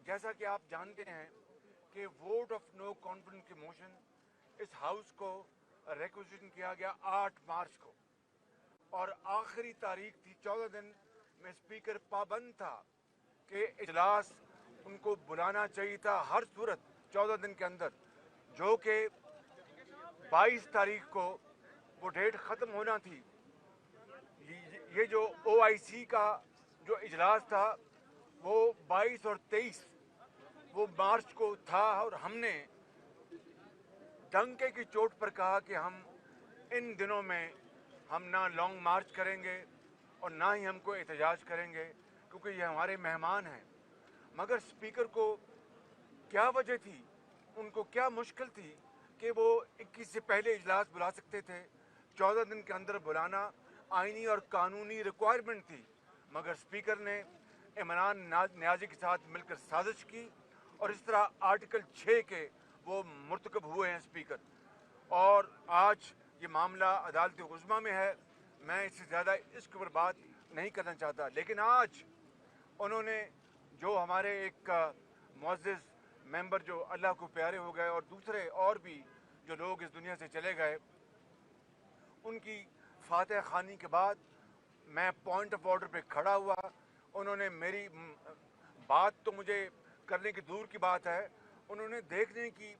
जैसा कि आप जानते हैं कि वोट ऑफ नो कॉन्फिडेंस की मोशन इस हाउस को रिक्वेजिशन किया गया 8 मार्च को और आखिरी तारीख थी 14 दिन में स्पीकर पाबंद था कि इजलास उनको बुलाना चाहिए था हर सूरत 14 दिन के अंदर, जो कि 22 तारीख को वो डेट ख़त्म होना थी। ये जो OIC का जो इजलास था वो 22 और 23 वो मार्च को था और हमने डंके की चोट पर कहा कि हम इन दिनों में हम ना लॉन्ग मार्च करेंगे और ना ही हमको एहतजाज करेंगे क्योंकि ये हमारे मेहमान हैं। मगर स्पीकर को क्या वजह थी, उनको क्या मुश्किल थी कि वो 21 से पहले इजलास बुला सकते थे। 14 दिन के अंदर बुलाना आईनी और कानूनी रिक्वायरमेंट थी, मगर स्पीकर ने इमरान नियाज़ी के साथ मिलकर साजिश की और इस तरह आर्टिकल 6 के वो मुर्तकब हुए हैं स्पीकर। और आज ये मामला अदालत उज़्मा में है, मैं इससे ज़्यादा इसके ऊपर बात नहीं करना चाहता। लेकिन आज उन्होंने जो हमारे एक मुअज़्ज़िज़ मेंबर जो अल्लाह को प्यारे हो गए और दूसरे और भी जो लोग इस दुनिया से चले गए, उनकी फातह खानी के बाद मैं पॉइंट ऑफ ऑर्डर पे खड़ा हुआ। उन्होंने मेरी बात तो मुझे करने की दूर की बात है, उन्होंने देखने की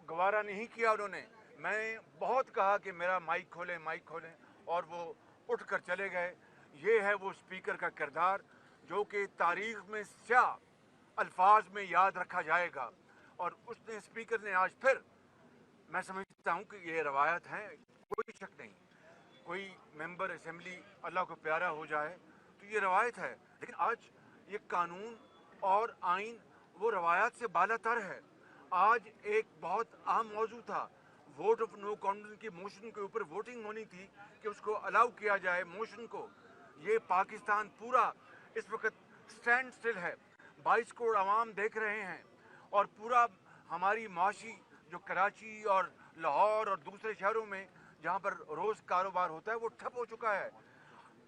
गवारा नहीं किया। उन्होंने मैं बहुत कहा कि मेरा माइक खोलें और वो उठ कर चले गए। ये है वो स्पीकर का किरदार जो कि तारीख़ में स्याह अल्फाज में याद रखा जाएगा। और उसने स्पीकर ने आज फिर, मैं समझता हूँ कि ये रवायत है, कोई शक नहीं, कोई मेंबर असेंबली अल्लाह को प्यारा हो जाए तो ये रवायत है, लेकिन आज ये कानून और आइन वो रवायत से बालातर है। आज एक बहुत अहम मौजू था, वोट ऑफ नो कॉन्फिडेंस की मोशन के ऊपर वोटिंग होनी थी कि उसको अलाउ किया जाए मोशन को। ये पाकिस्तान पूरा इस वक्त स्टैंड स्टिल है, 22 करोड़ आवाम देख रहे हैं और पूरा हमारी माशी जो कराची और लाहौर और दूसरे शहरों में जहाँ पर रोज़ कारोबार होता है वो ठप हो चुका है।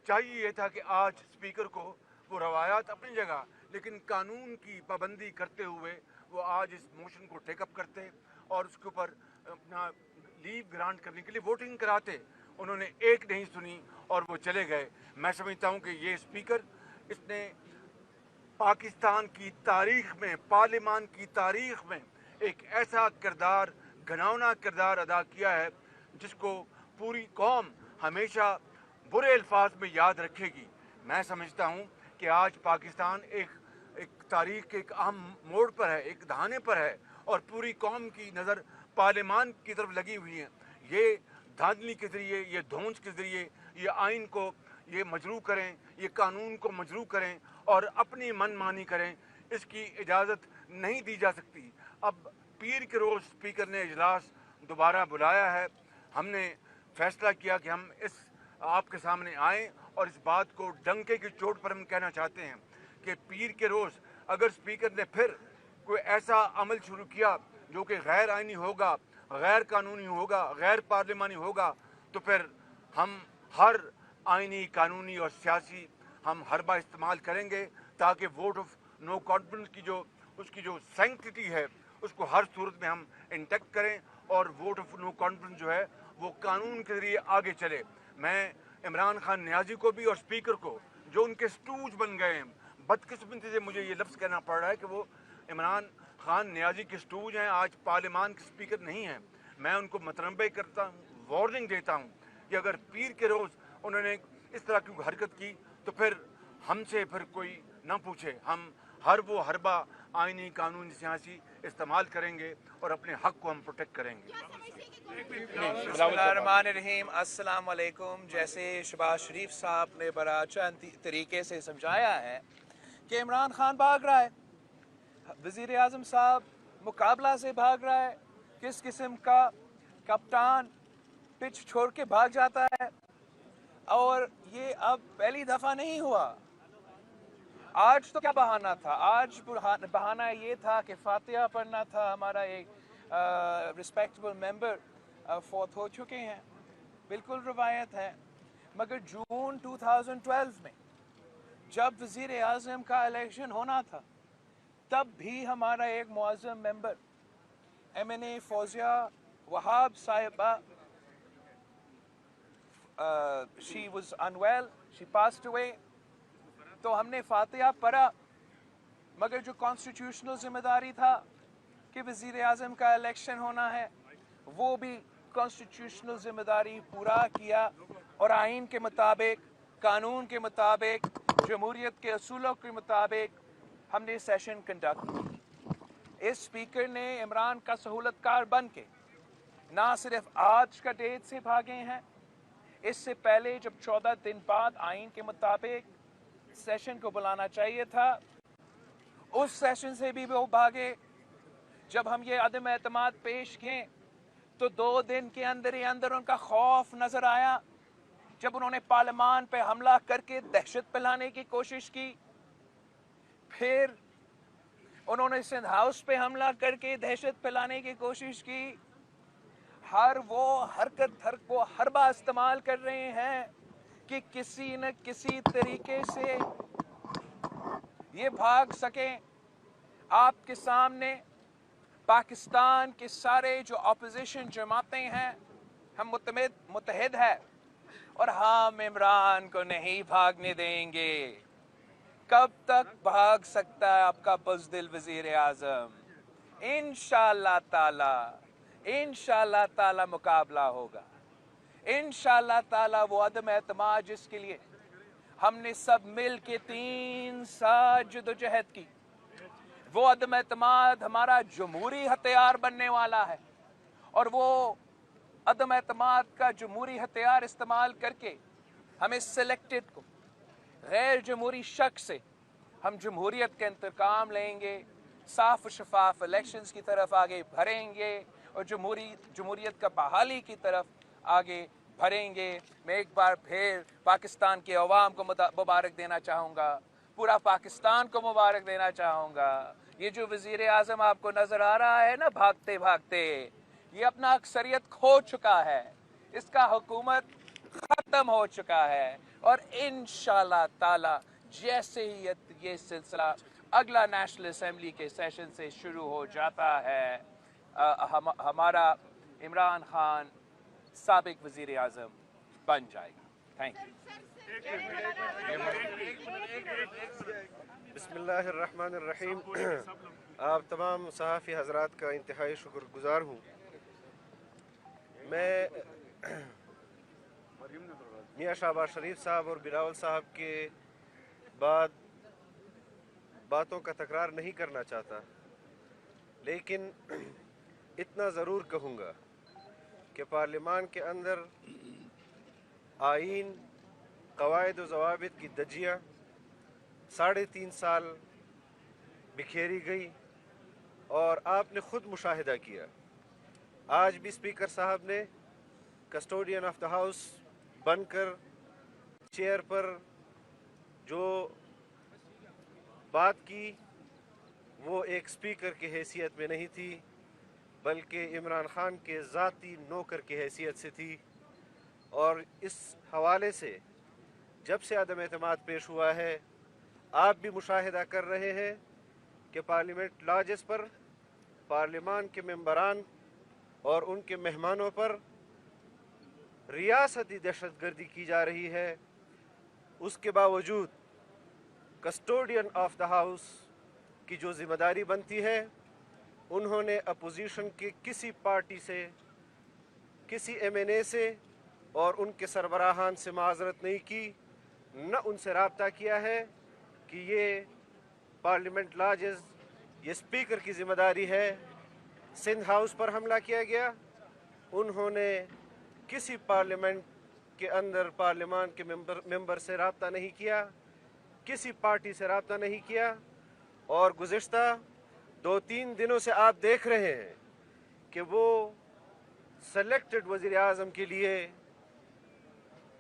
चाहिए ये था कि आज स्पीकर को वो रवायात अपनी जगह लेकिन कानून की पाबंदी करते हुए वो आज इस मोशन को टेकअप करते और उसके ऊपर अपना लीव ग्रांट करने के लिए वोटिंग कराते। उन्होंने एक नहीं सुनी और वो चले गए। मैं समझता हूँ कि ये स्पीकर, इसने पाकिस्तान की तारीख में, पार्लियामान की तारीख में एक ऐसा किरदार, घिनौना किरदार अदा किया है जिसको पूरी कौम हमेशा बुरे अल्फाज में याद रखेगी। मैं समझता हूँ कि आज पाकिस्तान एक तारीख के एक अहम मोड़ पर है, एक दहाने पर है और पूरी कौम की नज़र पार्लियामान की तरफ लगी हुई है। ये धांधली के ज़रिए, ये धौंस के ज़रिए ये आइन को ये मजरू करें, ये कानून को मजरू करें और अपनी मनमानी करें, इसकी इजाज़त नहीं दी जा सकती। अब पीर के रोज़ स्पीकर ने इजलास दोबारा बुलाया है। हमने फैसला किया कि हम इस आपके सामने आएँ और इस बात को डंके की चोट पर हम कहना चाहते हैं कि पीर के रोज़ अगर स्पीकर ने फिर कोई ऐसा अमल शुरू किया जो कि गैर आइनी होगा, गैर कानूनी होगा, गैर पार्लिमानी होगा, तो फिर हम हर आइनी, कानूनी और सियासी हम हरबा इस्तेमाल करेंगे ताकि वोट ऑफ नो कॉन्फिडेंस की जो उसकी जो सैंक्टिटी है उसको हर सूरत में हम इंटेक्ट करें और वोट ऑफ नो कॉन्फिडेंस जो है वो कानून के ज़रिए आगे चले। मैं इमरान खान नियाज़ी को भी और स्पीकर को जो उनके स्टूज बन गए हैं, बदकिस्मती से मुझे ये लफ्ज़ कहना पड़ रहा है कि वो इमरान खान नियाज़ी के स्टूज हैं, आज पार्लियामान के स्पीकर नहीं हैं। मैं उनको मतनबे करता हूँ, वार्निंग देता हूँ कि अगर पीर के रोज़ उन्होंने इस तरह की हरकत की तो फिर हमसे फिर कोई ना पूछे, हम हर वो हरबा आइनी, कानूनी, सियासी इस्तेमाल करेंगे और अपने हक को हम प्रोटेक्ट करेंगे। बिस्मिल्लाहिर्रहमानिर्रहीम, अस्सलाम वालेकुम। जैसे शहबाज शरीफ साहब ने बड़ा अच्छा तरीके से समझाया है कि इमरान खान भाग रहा है, वज़ीर आज़म साहब मुकाबला से भाग रहा है, किस किस्म का कप्तान पिच छोड़ के भाग जाता है। और ये अब पहली दफ़ा नहीं हुआ। आज तो क्या बहाना था, आज बहाना ये था कि फातिहा पढ़ना था, हमारा एक रिस्पेक्टेबल मेंबर फौत हो चुके हैं, बिल्कुल रवायत है। मगर जून 2012 में जब वज़ीर आज़म का इलेक्शन होना था तब भी हमारा एक मुअज़्ज़म मेंबर MNA फौजिया वहाब साहिबा, she was unwell, she passed away, तो हमने फातिहा पढ़ा, मगर जो कॉन्स्टिट्यूशनल जिम्मेदारी था कि वज़ीर आज़म का इलेक्शन होना है, वो भी कॉन्स्टिट्यूशनल जिम्मेदारी पूरा किया और आइन के मुताबिक, कानून के मुताबिक, जमहूरियत के असूलों के मुताबिक हमने सेशन कंडक्ट की। इस स्पीकर ने इमरान का सहूलतकार बन के ना सिर्फ आज का डेट से भागे हैं, इससे पहले जब 14 दिन बाद आइन के मुताबिक सेशन को बुलाना चाहिए था, उस सेशन से भी वो भागे। जब हम ये अदम एतमाद पेश किए तो 2 दिन के अंदर ही अंदर उनका खौफ नजर आया, जब उन्होंने पार्लियामान पे हमला करके दहशत फैलाने की कोशिश की, फिर उन्होंने सिंध हाउस पे हमला करके दहशत फैलाने की कोशिश की। हर वो हरकत को हर बार इस्तेमाल कर रहे हैं कि किसी न किसी तरीके से ये भाग सकें। आपके सामने पाकिस्तान के सारे जो अपोजिशन जमातें हैं, हम मुत्तहिद है और हम इमरान को नहीं भागने देंगे। कब तक भाग सकता है आपका बुज़दिल वज़ीर आज़म? इंशाअल्लाह ताला मुकाबला होगा। इंशाअल्लाह ताला वो अदम एतमाद जिसके लिए हमने सब मिल के 3 साल जदोजहद की, वो अदम एतमाद हमारा जमहूरी हथियार बनने वाला है और वो अदम एतमाद का जमहूरी हथियार इस्तेमाल करके हमें सिलेक्टेड को गैर जमहूरी शख्स से हम जमहूरियत का इंतकाम लेंगे, साफ शफाफ इलेक्शंस की तरफ आगे बढ़ेंगे और जमहूरियत का बहाली की तरफ आगे बढ़ेंगे। मैं एक बार फिर पाकिस्तान के अवाम को मुबारक देना चाहूँगा, पूरा पाकिस्तान को मुबारक देना चाहूँगा। ये जो वज़ीर आज़म आपको नज़र आ रहा है ना भागते भागते, ये अपना अक्सरियत खो चुका है, इसका हुकूमत ख़त्म हो चुका है और इंशाअल्लाह ताला जैसे ही ये सिलसिला अगला नेशनल असेंबली के सेशन से शुरू हो जाता है, हमारा इमरान खान साबिक वज़ीर आज़म बन जाएगा। Thank you. बिस्मिल्लाहिर्रहमानिर्रहीम। आप तमाम सहाफ़ी हज़रात का इंतहाई शुक्रगुज़ार हूँ। मैं मियाँ शहबाज शरीफ साहब और बिलावल साहब के बाद बातों का तकरार नहीं करना चाहता, लेकिन इतना ज़रूर कहूँगा कि पार्लियामान के अंदर आइन, क़वाइद व ज़वाबित की दजिया 3.5 साल बिखेरी गई और आपने ख़ुद मुशाहिदा किया। आज भी स्पीकर साहब ने कस्टोडियन ऑफ द हाउस बनकर चेयर पर जो बात की वो एक स्पीकर की हैसियत में नहीं थी, बल्कि इमरान खान के ज़ाती नौकर की हैसियत से थी। और इस हवाले से जब से अदम एतमाद पेश हुआ है, आप भी मुशाहिदा कर रहे हैं कि पार्लियामेंट लॉजेस पर पार्लियामान के मेंबरान और उनके मेहमानों पर रियासती दहशतगर्दी की जा रही है। उसके बावजूद कस्टोडियन ऑफ द हाउस की जो ज़िम्मेदारी बनती है, उन्होंने अपोजिशन के किसी पार्टी से, किसी MNA से और उनके सरबराहान से माज़रत नहीं की, न उनसे रब्ता किया है कि ये पार्लियामेंट लॉजेस, ये स्पीकर की ज़िम्मेदारी है। सिंध हाउस पर हमला किया गया, उन्होंने किसी पार्लियामेंट के अंदर पार्लियामान के मेंबर से रब्ता नहीं किया, किसी पार्टी से रब्ता नहीं किया। और गुज़िश्ता 2-3 दिनों से आप देख रहे हैं कि वो सेलेक्टेड वज़ीर आज़म के लिए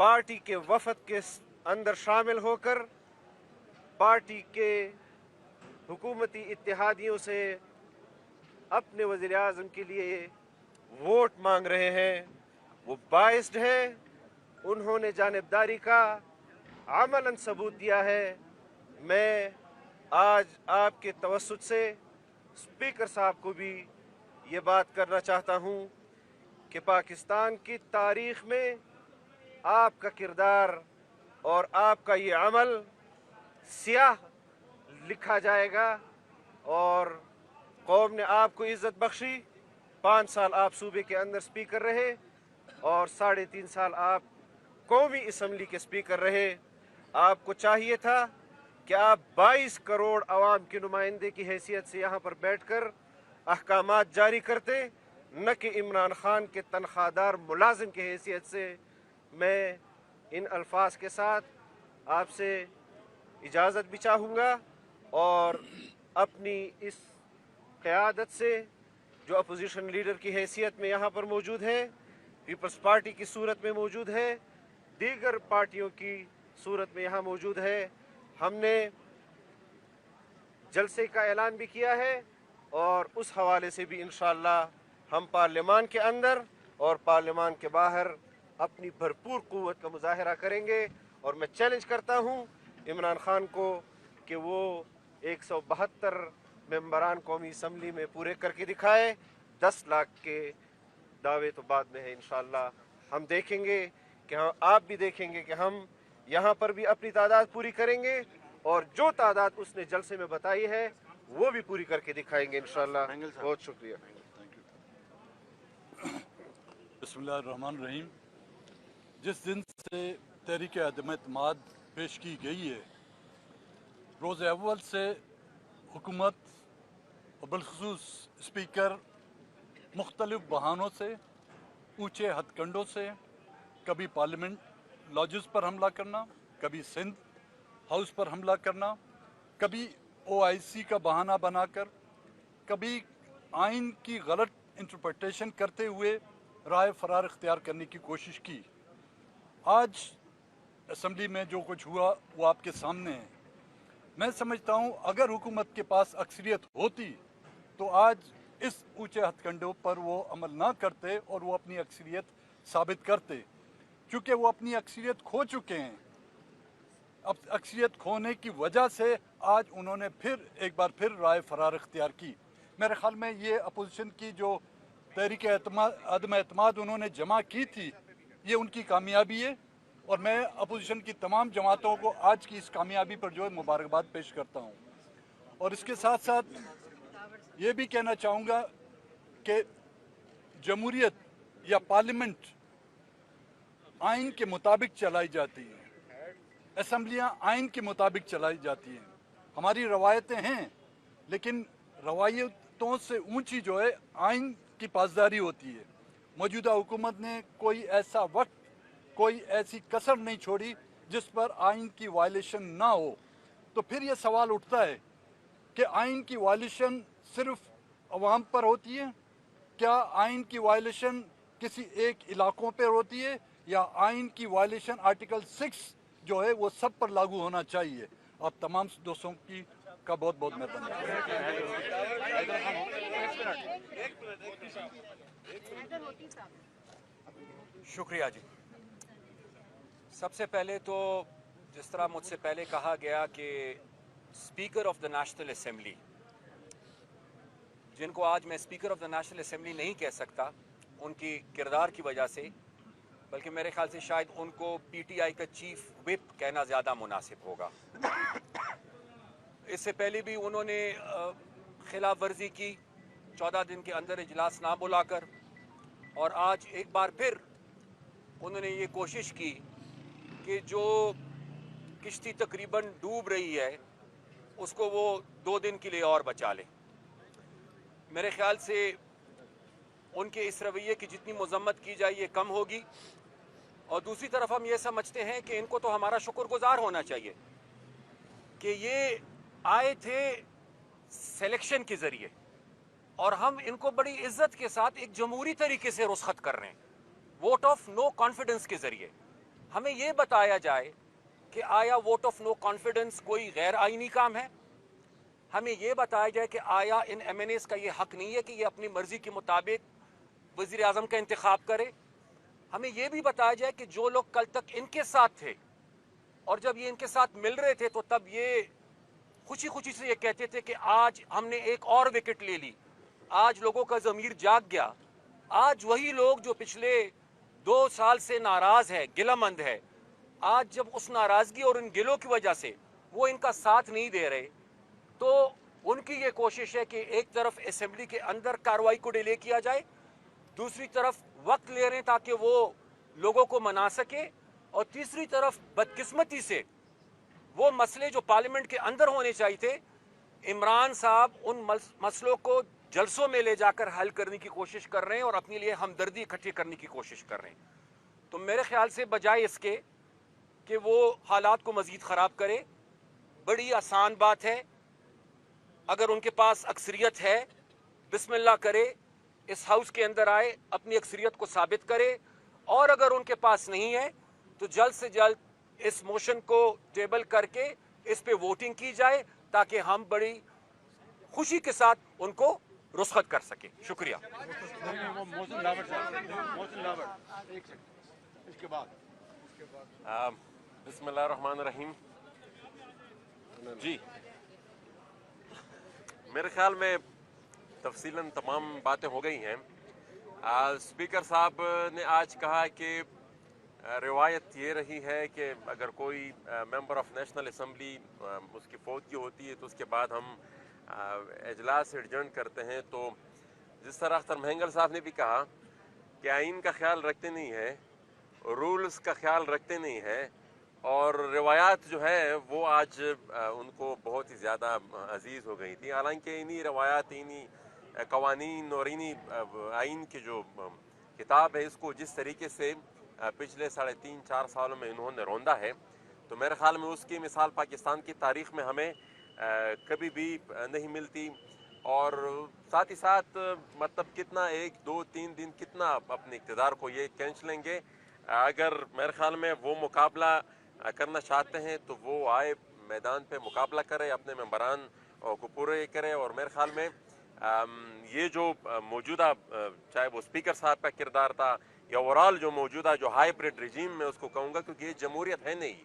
पार्टी के वफ़द के अंदर शामिल होकर पार्टी के हुकूमती इत्तेहादियों से अपने वज़ीर आज़म के लिए वोट मांग रहे हैं। वो बाइस्ड है, उन्होंने जानिबदारी का अमलन सबूत दिया है। मैं आज आपके तवस्सुत से स्पीकर साहब को भी ये बात करना चाहता हूँ कि पाकिस्तान की तारीख़ में आपका किरदार और आपका ये अमल सियाह लिखा जाएगा और कौम ने आपको इज़्ज़त बख्शी। 5 साल आप सूबे के अंदर स्पीकर रहे और 3.5 साल आप कौमी असम्बली के स्पीकर रहे। आपको चाहिए था कि आप 22 करोड़ आवाम के नुमाइंदे की हैसियत से यहाँ पर बैठकर अहकामात जारी करते, न कि इमरान खान के तनख्वाहदार मुलाजिम की हैसियत से। मैं इन अल्फाज के साथ आपसे इजाज़त भी चाहूँगा और अपनी इस क़यादत से जो अपोजिशन लीडर की हैसियत में यहाँ पर मौजूद है, पीपल्स पार्टी की सूरत में मौजूद है, दीगर पार्टियों की सूरत में यहाँ मौजूद है, हमने जलसे का ऐलान भी किया है और उस हवाले से भी इंशाअल्लाह हम पार्लियामान के अंदर और पार्लियामान के बाहर अपनी भरपूर क़ुव्वत का मुज़ाहिरा करेंगे। और मैं चैलेंज करता हूँ इमरान खान को कि वो 172 मेंबरान कौमी असम्बली में पूरे करके दिखाए। 10 लाख के दावे तो बाद में है, इंशाअल्लाह हम देखेंगे कि आप भी देखेंगे कि हम यहाँ पर भी अपनी तादाद पूरी करेंगे और जो तादाद उसने जलसे में बताई है वो भी पूरी करके दिखाएंगे इंशाअल्लाह। बहुत शुक्रिया। बिस्मिल्लाहिर्रहमानिर्रहीम। जिस दिन से तहरीक अदम एतमाद पेश की गई है, रोज़ अव्वल से हुकूमत और बिलखुसूस स्पीकर मुख्तलिफ बहानों से, ऊँचे हथकंडों से, कभी पार्लियामेंट लॉजेस पर हमला करना, कभी सिंध हाउस पर हमला करना, कभी OIC का बहाना बनाकर, कभी आइन की गलत इंटरप्रिटेशन करते हुए राय फरार इख्तियार करने की कोशिश की। आज असम्बली में जो कुछ हुआ वो आपके सामने है। मैं समझता हूँ अगर हुकूमत के पास अक्सरियत होती तो आज इस ऊंचे हथकंडों पर वो अमल ना करते और वो अपनी अक्सरियत साबित करते, क्योंकि वो अपनी अक्सरियत खो चुके हैं। अब अक्सरियत खोने की वजह से आज उन्होंने फिर एक बार फिर राय फरार इख्तियार की। मेरे ख्याल में ये अपोजिशन की जो तहरीक अदम एतमाद उन्होंने जमा की थी, ये उनकी कामयाबी है और मैं अपोजिशन की तमाम जमातों को आज की इस कामयाबी पर जो है मुबारकबाद पेश करता हूँ। और इसके साथ साथ ये भी कहना चाहूँगा कि जमहूरियत या पार्लियामेंट आइन के मुताबिक चलाई जाती है, असम्बलियाँ आइन के मुताबिक चलाई जाती हैं। हमारी रवायतें हैं, लेकिन रवायतों से ऊंची जो है आइन की पासदारी होती है। मौजूदा हुकूमत ने कोई ऐसा वक्त, कोई ऐसी कसर नहीं छोड़ी जिस पर आइन की वायलेशन ना हो। तो फिर ये सवाल उठता है कि आइन की वायलेशन सिर्फ अवाम पर होती है? क्या आइन की वायलेशन किसी एक इलाकों पर होती है, या आइन की वायलेशन आर्टिकल 6 जो है वो सब पर लागू होना चाहिए? आप तमाम दोस्तों की का बहुत बहुत मेहरबानी। शुक्रिया जी। सबसे पहले तो जिस तरह मुझसे पहले कहा गया कि speaker of the national assembly, जिनको आज मैं speaker of the national assembly नहीं कह सकता उनकी किरदार की वजह से, बल्कि मेरे ख्याल से शायद उनको PTI का चीफ विप कहना ज़्यादा मुनासिब होगा। इससे पहले भी उन्होंने खिलाफ वर्जी की 14 दिन के अंदर इजलास ना बुलाकर, और आज एक बार फिर उन्होंने ये कोशिश की कि जो किश्ती तकरीबन डूब रही है उसको वो 2 दिन के लिए और बचा ले। मेरे ख्याल से उनके इस रवैये की जितनी मजम्मत की जाए ये कम होगी। और दूसरी तरफ हम ये समझते हैं कि इनको तो हमारा शुक्रगुजार होना चाहिए कि ये आए थे सिलेक्शन के ज़रिए, और हम इनको बड़ी इज्जत के साथ एक जमहूरी तरीके से रुखसत कर रहे हैं, वोट ऑफ नो कॉन्फिडेंस के ज़रिए। हमें ये बताया जाए कि आया वोट ऑफ नो कॉन्फिडेंस कोई गैर आइनी काम है? हमें ये बताया जाए कि आया इन MNAs का ये हक नहीं है कि ये अपनी मर्जी के मुताबिक वज़ीर आज़म का इंतखाब करे? हमें ये भी बताया जाए कि जो लोग कल तक इनके साथ थे और जब ये इनके साथ मिल रहे थे तो तब ये खुशी खुशी से ये कहते थे कि आज हमने एक और विकेट ले ली, आज लोगों का ज़मीर जाग गया। आज वही लोग जो पिछले 2 साल से नाराज़ है, गिलामंद है, आज जब उस नाराज़गी और उन गिलों की वजह से वो इनका साथ नहीं दे रहे, तो उनकी ये कोशिश है कि एक तरफ असेंबली के अंदर कार्रवाई को डिले किया जाए, दूसरी तरफ वक्त ले रहे हैं ताकि वो लोगों को मना सके, और तीसरी तरफ बदकिस्मती से वो मसले जो पार्लियामेंट के अंदर होने चाहिए थे, इमरान साहब उन मसलों को जलसों में ले जाकर हल करने की कोशिश कर रहे हैं और अपने लिए हमदर्दी इकट्ठी करने की कोशिश कर रहे हैं। तो मेरे ख्याल से बजाय इसके कि वो हालात को मज़ीद ख़राब करे, बड़ी आसान बात है, अगर उनके पास अक्सरियत है, बिस्मिल्लाह करे, इस हाउस के अंदर आए, अपनी अक्सरियत को साबित करे, और अगर उनके पास नहीं है तो जल्द से जल्द इस मोशन को टेबल करके इस पे वोटिंग की जाए ताकि हम बड़ी खुशी के साथ उनको रुखसत कर सके। शुक्रिया। बिस्मिल्लाहिर्रहमानिर्रहीम। जी, मेरे ख्याल में तफसीलन तमाम बातें हो गई हैं। स्पीकर साहब ने आज कहा कि रिवायत ये रही है कि अगर कोई मेंबर ऑफ नेशनल असम्बली उसकी फौतगी होती है तो उसके बाद हम इजलास एडजर्न करते हैं। तो जिस तरह अख्तर महंगल साहब ने भी कहा कि आइन का ख्याल रखते नहीं है, रूल्स का ख्याल रखते नहीं है, और रिवायात जो है वो आज उनको बहुत ही ज़्यादा अजीज़ हो गई थी। हालांकि इन्हीं रिवायात, इन्हीं कवानीन और इन्हीं आइन की जो किताब है, इसको जिस तरीके से पिछले 3.5-4 सालों में इन्होंने रौंदा है, तो मेरे ख्याल में उसकी मिसाल पाकिस्तान की तारीख़ में हमें कभी भी नहीं मिलती। और साथ ही साथ मतलब कितना 1-2-3 दिन कितना अपने इक़्तिदार को ये खींच लेंगे। अगर मेरे ख्याल में वो मुकाबला करना चाहते हैं तो वो आए मैदान पे मुकाबला करे, अपने मेंबरान को पूरे करे। और मेरे ख्याल में ये जो मौजूदा चाहे वो स्पीकर साहब का किरदार था या ओवरऑल जो मौजूदा जो हाइब्रिड रिजीम में उसको कहूँगा, क्योंकि ये जमहूरियत है नहीं,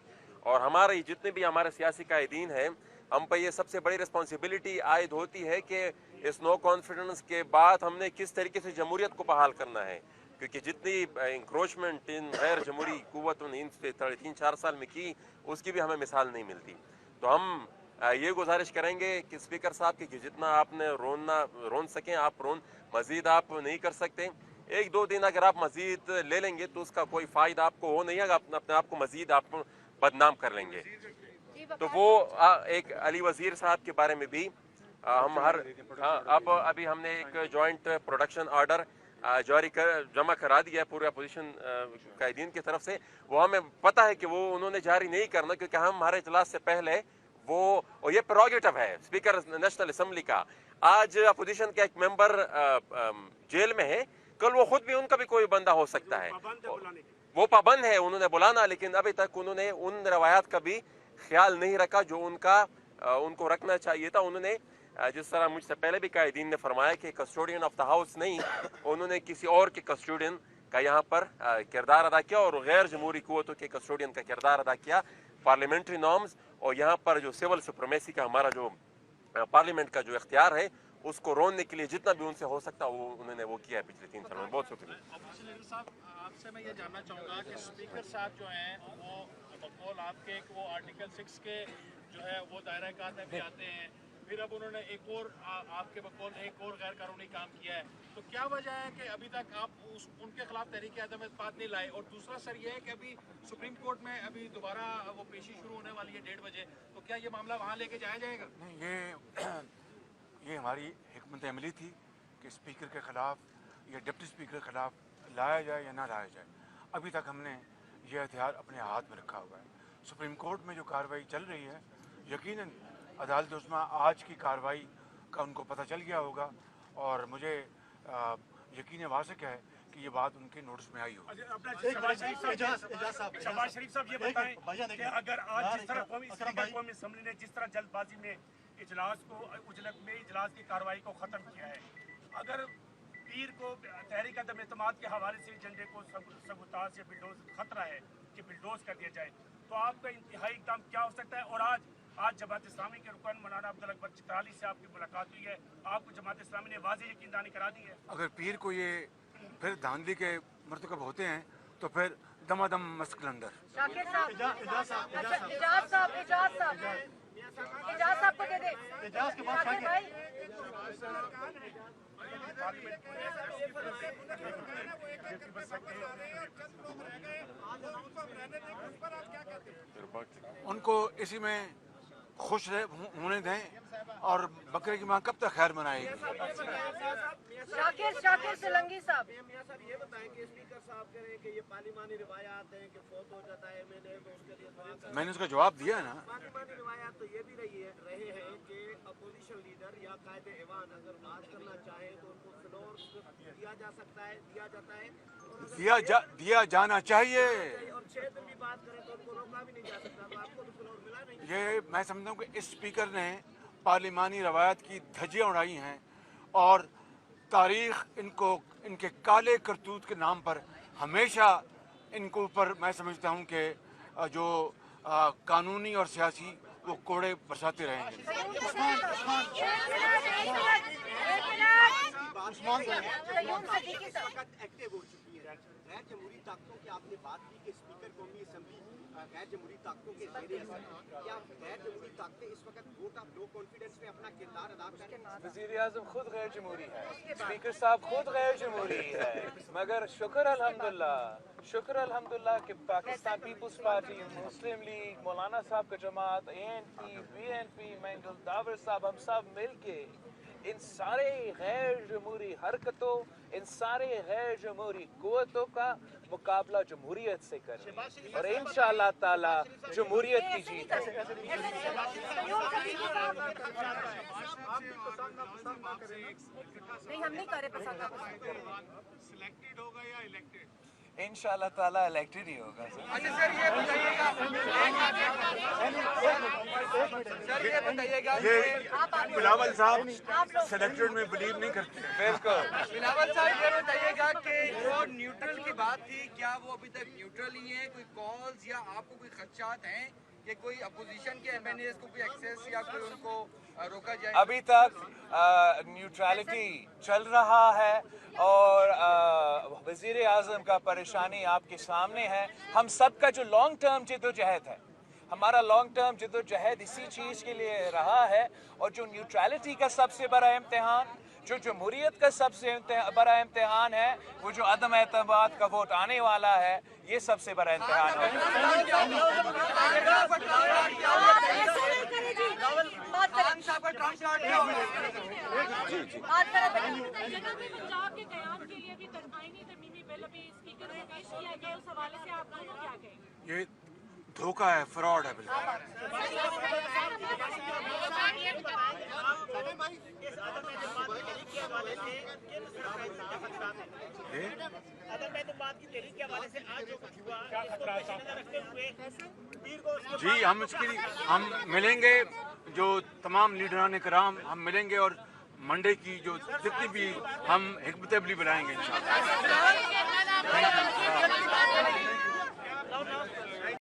और हमारे जितने भी हमारे सियासी कायदीन हैं, हम पे ये सबसे बड़ी रिस्पॉन्सिबिलिटी आयद होती है कि इस नो कॉन्फिडेंस के बाद हमने किस तरीके से जमहूरियत को बहाल करना है। क्योंकि जितनी इंक्रोचमेंट इन गैर जमहूरी कुव्वत इन 3-4 साल में की, उसकी भी हमें मिसाल नहीं मिलती। तो हम ये गुजारिश करेंगे कि स्पीकर साहब कि जितना आपने रोन सकें आप रोन, मज़ीद आप नहीं कर सकते। 1-2 दिन अगर आप मज़ीद ले लेंगे तो उसका कोई फ़ायदा आपको हो नहीं है, अपने आप को मज़ीद आप बदनाम कर लेंगे। तो वो एक अली वज़ीर साहब के बारे में भी हम अब अभी हमने एक जॉइंट प्रोडक्शन ऑर्डर जमा करा दिया है पूरे अपोजिशन कायदीन की तरफ से। वो हमें पता है कि वो उन्होंने जारी नहीं करना, क्योंकि हम हमारे इजलास से पहले वो, और ये प्रेरोगेटिव है स्पीकर नेशनल असम्बली का। आज अपोजिशन का एक मेंबर जेल में है, कल वो खुद भी, उनका भी कोई बंदा हो सकता है, वो पाबंद है उन्होंने बुलाना, लेकिन अभी तक उन्होंने उन रवायात का भी ख्याल नहीं रखा जो उनको रखना चाहिए था। उन्होंने जिस तरह मुझसे पहले भी कायदीन ने फरमाया कि कस्टोडियन ऑफ द हाउस नहीं, उन्होंने किसी और के कस्टोडियन का यहाँ पर किरदार अदा किया, और गैर जमहूरी कुव्वतों के कस्टोडियन का किरदार अदा किया। पार्लियामेंट्री नॉर्म्स और यहाँ पर जो सिविल सुप्रीमेसी का हमारा जो पार्लियामेंट का जो इख्तियार है, उसको रोकने के लिए जितना भी उनसे हो सकता वो उन्होंने वो किया है पिछले 3 सालों में। बहुत शुक्रिया। आपसे मैं ये जानना चाहूँगा कि स्पीकर साहब जो हैं वो बकौल आपके वो आर्टिकल 6 के जो है वो दायरा कार में भी आते हैं, फिर अब उन्होंने एक और आपके बकौल एक और गैर कानूनी काम किया है, तो क्या वजह है कि अभी तक आप उनके खिलाफ तहरीक अदम एतमाद नहीं लाए? और दूसरा सर ये है कि अभी सुप्रीम कोर्ट में अभी दोबारा वो पेशी शुरू होने वाली है 1:30 बजे, तो क्या ये मामला वहाँ लेके जाया जाएगा? नहीं, ये हमारी हिकमत अमली थी कि स्पीकर के ख़िलाफ़ या डिप्टी स्पीकर के ख़िलाफ़ लाया जाए या ना लाया जाए। अभी तक हमने ये हथियार अपने हाथ में रखा हुआ है। सुप्रीम कोर्ट में जो कार्रवाई चल रही है, यकीनन अदालत उस्मा आज की कार्रवाई का उनको पता चल गया होगा, और मुझे यकीन वासिक है कि ये बात उनके नोटिस में आई होगी। शहबाज शरीफ साहब ये बताएं कि अगर आज जिस तरह कौमी असम्बली ने जिस तरह जल्दबाजी में इजलास को उजलत में इजलास की कार्रवाई को ख़त्म किया है, अगर पीर को तहरीक अदम एतमाद के हवाले से एजेंडे को सबूताज या बिल्डोज खतरा है कि बिल्डोज कर दिया जाए, तो आपका इंतहाई इक़दाम क्या हो सकता है? और आज आज जमात इस्लामी के रुकन मौलाना अब्दुल अकबर चित्राली से आपकी मुलाकात हुई है, आपको जमात इस्लामी ने वाज़ेह यकीनदानी करा दी है। अगर पीर को ये फिर धांधली के मरतकब होते हैं तो फिर दमादम मस्क अंदर। शाकिर साहब, इजाज साहब को दे दे। शाकिर भाई, उनको इसी में खुश होने दें और बकरे की माँ कब तक खैर मनाएगी। शाकिर सिलंगी साहब, ये बताएं कि स्पीकर साहब कह रहे हैं कि ये पार्लिमानी रिवायात हैं कि फौत हो जाता है एमएलए तो उसके लिए मैंने उसका जवाब दिया ना। पार्लिमानी रिवायात तो ये भी रहे हैं कि अपोजिशन लीडर या कायदे ऐवान अगर बात करना चाहे तो उनको फ्लोर दिया जा सकता है, दिया जाता है, दिया जाना चाहिए। और 6 दिन भी बात करें तो उनको रोका भी नहीं जा सकता। तो आपको तो फ्लोर मिला नहीं। ये मैं समझता हूँ कि इस स्पीकर ने पार्लिमानी रवायत की धज्जियाँ उड़ाई हैं और तारीख इनको इनके काले करतूत के नाम पर हमेशा इनको ऊपर मैं समझता हूँ कि जो कानूनी और सियासी वो कोड़े बरसाते रहेंगे। एक्टिव हो चुकी है गैर जमहूरी ताकतों की आपने बात की कि स्पीकर कौमी असेंबली गैर जमहूरी ताकतों के ज़रिए क्या गैर जमहूरी ताकतें इस वक्त वोट ऑफ नो कॉन्फिडेंस में अपना किरदार अदा कर रही हैं? वज़ीर आज़म खुद गैर जमहूरी है, स्पीकर साहब खुद गैर जमहूरी है, मगर शुक्र अल्हम्दुलिल्लाह कि पाकिस्तान पीपल्स पार्टी, मुस्लिम लीग, मौलाना साहब का जमात, ANP, BNP, मैंगल दावर साहब, हम सब मिल के इन सारे गैर जमहूरी हरकतों, इन सारे गैर जमहूरी कुव्वतों का मुकाबला जमहूरियत से करें और इंशाअल्लाह ताला जमहूरियत की जीत है। नहीं, हम नहीं कर रहे पसंद। सिलेक्टेड होगा या इलेक्टेड? इंशाअल्लाह ताला इलेक्टेड ही होगा सर। अच्छा सर, ये बताइएगा ये बिलावल साहब सिलेक्टेड में बिलीव नहीं करते। बिल्कुल। बिलावल साहब, ये बताइएगा कि जो न्यूट्रल की बात थी, क्या वो अभी तक न्यूट्रल ही है? कोई कॉल्स या आपको कोई खदशात हैं कि कोई अपोजिशन के MNAs को कोई एक्सेस या कोई उनको रोका जाए? अभी तक न्यूट्रलिटी चल रहा है और वज़ीर आज़म का परेशानी आपके सामने है। हम सब का जो लॉन्ग टर्म जद्दोजहद है, हमारा लॉन्ग टर्म जद्दोजहद इसी चीज़ के लिए रहा है और जो न्यूट्रलिटी का सबसे बड़ा इम्तिहान, जो जमहूरियत का सबसे बड़ा इम्तिहान है, वो जो अदम एतमाद का वोट आने वाला है, ये सबसे बड़ा इम्तिहान है। पंजाब के कयाम के लिए भी आईनी तरमीमी बिल अभी स्पीकर ने पेश किया गया, उस हवाले से आप दोनों क्या कहेंगे? ये धोखा है, फ्रॉड है बिल्कुल। जी हम मिलेंगे, जो तमाम लीडरान कराम हम मिलेंगे और मंडे की जो जितनी भी हम हिकमत अमली बुलाएंगे इंशाअल्लाह।